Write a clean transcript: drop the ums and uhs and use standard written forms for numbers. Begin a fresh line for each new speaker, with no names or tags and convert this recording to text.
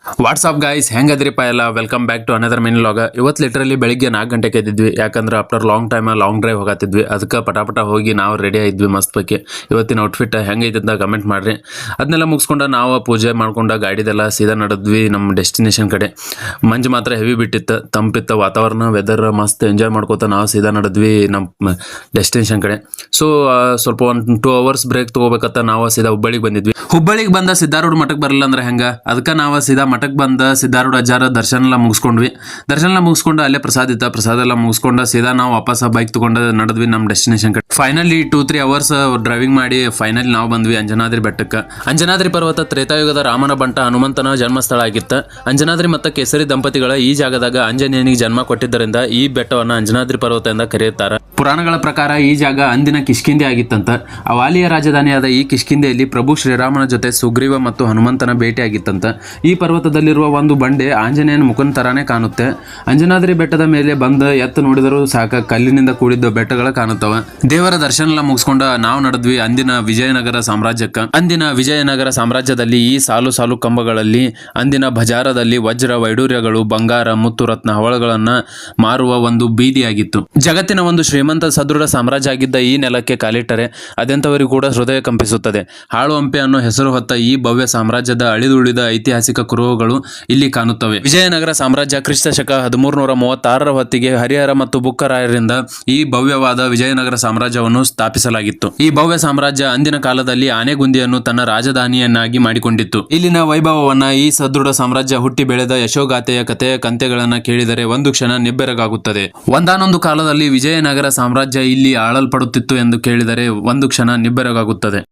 WhatsApp guys ಹೆಂಗದ್ರಿಪ್ಪ ಎಲ್ಲ welcome back to another mini ಲಾಗ. ಇವತ್ತು ಲಿಟ್ರಲಿ ಬೆಳಿಗ್ಗೆ 4 ಗಂಟೆಗೆ ಎದ್ದಿದ್ವಿ. ಯಾಕಂದ್ರೆ after long time long drive ಹೋಗತ್ತಿದ್ವಿ. ಅದಕ್ಕೆ ಪಟಾಪಟ ಹೋಗಿ ನಾವು ರೆಡಿ ಆಗಿದ್ವಿ ಮಸ್ತ್ ಬಗ್ಗೆ. ಇವತ್ತಿನ ಔಟ್ಫಿಟ್ ಹೆಂಗೈತೆ ಅಂತ ಕಮೆಂಟ್ ಮಾಡ್ರಿ. ಅದನ್ನೆಲ್ಲ ಮುಗಿಸ್ಕೊಂಡು ನಾವು ಪೂಜೆ ಮಾಡ್ಕೊಂಡು ಗಾಡಿದೆಲ್ಲ ಸೀದಾ ನಡೆದ್ವಿ ನಮ್ಮ ಡೆಸ್ಟಿನೇಷನ್ ಕಡೆ. ಮಂಜು ಮಾತ್ರ ಹೆವಿ ಬಿಟ್ಟಿತ್ತು, ತಂಪಿತ್ತು ವಾತಾವರಣ, ವೆದರ್ ಮಸ್ತ್ ಎಂಜಾಯ್ ಮಾಡ್ಕೋತ ನಾವು ಸೀದಾ ನಡೆದ್ವಿ ನಮ್ಮ ಡೆಸ್ಟಿನೇಷನ್ ಕಡೆ. ಸೊ ಸ್ವಲ್ಪ ಒಂದು 2 hours ಬ್ರೇಕ್ ತೊಗೋಬೇಕಂತ ನಾವು ಸೀದಾ ಹುಬ್ಬಳ್ಳಿಗೆ ಬಂದಿದ್ವಿ. ಹುಬ್ಬಳ್ಳಿಗೆ ಬಂದ ಸಿದ್ದಾರೂಢ ಮಠಕ್ಕೆ ಬರಲ್ಲ ಅಂದ್ರೆ ಹೆಂಗ, ಅದಕ್ಕೆ ನಾವು ಸೀದಾ ಮಠಕ್ಕೆ ಬಂದ ಸಿದ್ದಾರೂಢ ಅಜ್ಜಾರ ದರ್ಶನ ಎಲ್ಲ ಮುಗಿಸ್ಕೊಂಡ್ವಿ. ದರ್ಶನ ಎಲ್ಲ ಮುಗಿಸ್ಕೊಂಡು ಅಲ್ಲೇ ಪ್ರಸಾದ ಇತ್ತ, ಪ್ರಸಾದ ಎಲ್ಲ ಮುಗಿಸ್ಕೊಂಡು ಸೀದಾ ನಾವು ವಾಪಸ್ ಬೈಕ್ ತಗೊಂಡು ನಡೆದ್ವಿ ನಮ್ಮ ಡೆಸ್ಟಿನೇಷನ್ ಕಡೆ. ಫೈನಲಿ 2-3 hours ಡ್ರೈವಿಂಗ್ ಮಾಡಿ ಫೈನಲಿ ನಾವು ಬಂದ್ವಿ ಅಂಜನಾದ್ರಿ ಬೆಟ್ಟಕ್ಕೆ. ಅಂಜನಾದ್ರಿ ಪರ್ವತ ತ್ರೇತಾಯುಗದ ರಾಮನ ಬಂಟ ಹನುಮಂತನ ಜನ್ಮಸ್ಥಳ ಆಗಿತ್ತು. ಅಂಜನಾದ್ರಿ ಮತ್ತು ಕೇಸರಿ ದಂಪತಿಗಳ ಈ ಜಾಗದಾಗ ಆಂಜನೇಯನಿಗೆ ಜನ್ಮ ಕೊಟ್ಟಿದ್ದರಿಂದ ಈ ಬೆಟ್ಟವನ್ನು ಅಂಜನಾದ್ರಿ ಪರ್ವತ ಎಂದು ಕರೆಯುತ್ತಾರೆ. ಪುರಾಣಗಳ ಪ್ರಕಾರ ಈ ಜಾಗ ಅಂದಿನ ಕಿಷ್ಕಿಂದೆ ಆಗಿತ್ತಂತ. ಆ ವಾಲಿಯ ರಾಜಧಾನಿಯಾದ ಈ ಕಿಷ್ಕಿಂದೆಯಲ್ಲಿ ಪ್ರಭು ಶ್ರೀರಾಮನ ಜೊತೆ ಸುಗ್ರೀವ ಮತ್ತು ಹನುಮಂತನ ಭೇಟಿ ಆಗಿತ್ತಂತ. ಈ ಪರ್ವತದಲ್ಲಿರುವ ಒಂದು ಬಂಡೆ ಆಂಜನೇಯನ ಮುಖನ ತರಾನೇ ಕಾಣುತ್ತೆ. ಅಂಜನಾದ್ರಿ ಬೆಟ್ಟದ ಮೇಲೆ ಬಂದು ಎತ್ತು ನೋಡಿದರೂ ಸಾಕ ಕಲ್ಲಿನಿಂದ ಕೂಡಿದ್ದ ಬೆಟ್ಟಗಳ ಕಾಣುತ್ತವ. ದೇವರ ದರ್ಶನ ಎಲ್ಲ ಮುಗಿಸ್ಕೊಂಡು ನಾವು ನಡೆದ್ವಿ ಅಂದಿನ ವಿಜಯನಗರ ಸಾಮ್ರಾಜ್ಯಕ್ಕೆ. ಅಂದಿನ ವಿಜಯನಗರ ಸಾಮ್ರಾಜ್ಯದಲ್ಲಿ ಈ ಸಾಲು ಸಾಲು ಕಂಬಗಳಲ್ಲಿ ಅಂದಿನ ಬಜಾರದಲ್ಲಿ ವಜ್ರ ವೈಡೂರ್ಯಗಳು, ಬಂಗಾರ, ಮುತ್ತು, ರತ್ನ, ಹವಳಗಳನ್ನ ಮಾರುವ ಒಂದು ಬೀದಿಯಾಗಿತ್ತು. ಜಗತ್ತಿನ ಒಂದು ಶ್ರೀಮಂತ ಸದೃಢ ಸಾಮ್ರಾಜ್ಯ ಆಗಿದ್ದ ಈ ನೆಲಕ್ಕೆ ಕಾಲಿಟ್ಟರೆ ಅದೆಂಥವರಿಗೂ ಕೂಡ ಹೃದಯ ಕಂಪಿಸುತ್ತದೆ. ಹಾಳು ಹಂಪೆ ಅನ್ನೋ ಹೆಸರು ಹೊತ್ತ ಈ ಭವ್ಯ ಸಾಮ್ರಾಜ್ಯದ ಅಳಿದುಳಿದ ಐತಿಹಾಸಿಕ ಕುರುಹುಗಳು ಇಲ್ಲಿ ಕಾಣುತ್ತವೆ. ವಿಜಯನಗರ ಸಾಮ್ರಾಜ್ಯ ಕ್ರಿಸ್ತ ಶಕ 1336 ಹೊತ್ತಿಗೆ ಹರಿಹರ ಮತ್ತು ಬುಕ್ಕರಾಯರಿಂದ ಈ ಭವ್ಯವಾದ ವಿಜಯನಗರ ಸಾಮ್ರಾಜ್ಯವನ್ನು ಸ್ಥಾಪಿಸಲಾಗಿತ್ತು. ಈ ಭವ್ಯ ಸಾಮ್ರಾಜ್ಯ ಅಂದಿನ ಕಾಲದಲ್ಲಿ ಆನೆಗುಂದಿಯನ್ನು ತನ್ನ ರಾಜಧಾನಿಯನ್ನಾಗಿ ಮಾಡಿಕೊಂಡಿತ್ತು. ಇಲ್ಲಿನ ವೈಭವವನ್ನ, ಈ ಸದೃಢ ಸಾಮ್ರಾಜ್ಯ ಹುಟ್ಟಿ ಬೆಳೆದ ಯಶೋಗಾಥೆಯ ಕಥೆಯ ಕಂತೆಗಳನ್ನ ಕೇಳಿದರೆ ಒಂದು ಕ್ಷಣ ನಿಬ್ಬೆರಗಾಗುತ್ತದೆ. ಒಂದಾನೊಂದು ಕಾಲದಲ್ಲಿ ವಿಜಯನಗರ ಸಾಮ್ರಾಜ್ಯ ಇಲ್ಲಿ ಆಳಲ್ಪಡುತ್ತಿತ್ತು ಎಂದು ಕೇಳಿದರೆ ಒಂದು ಕ್ಷಣ ನಿಬ್ಬೆರಗಾಗುತ್ತದೆ.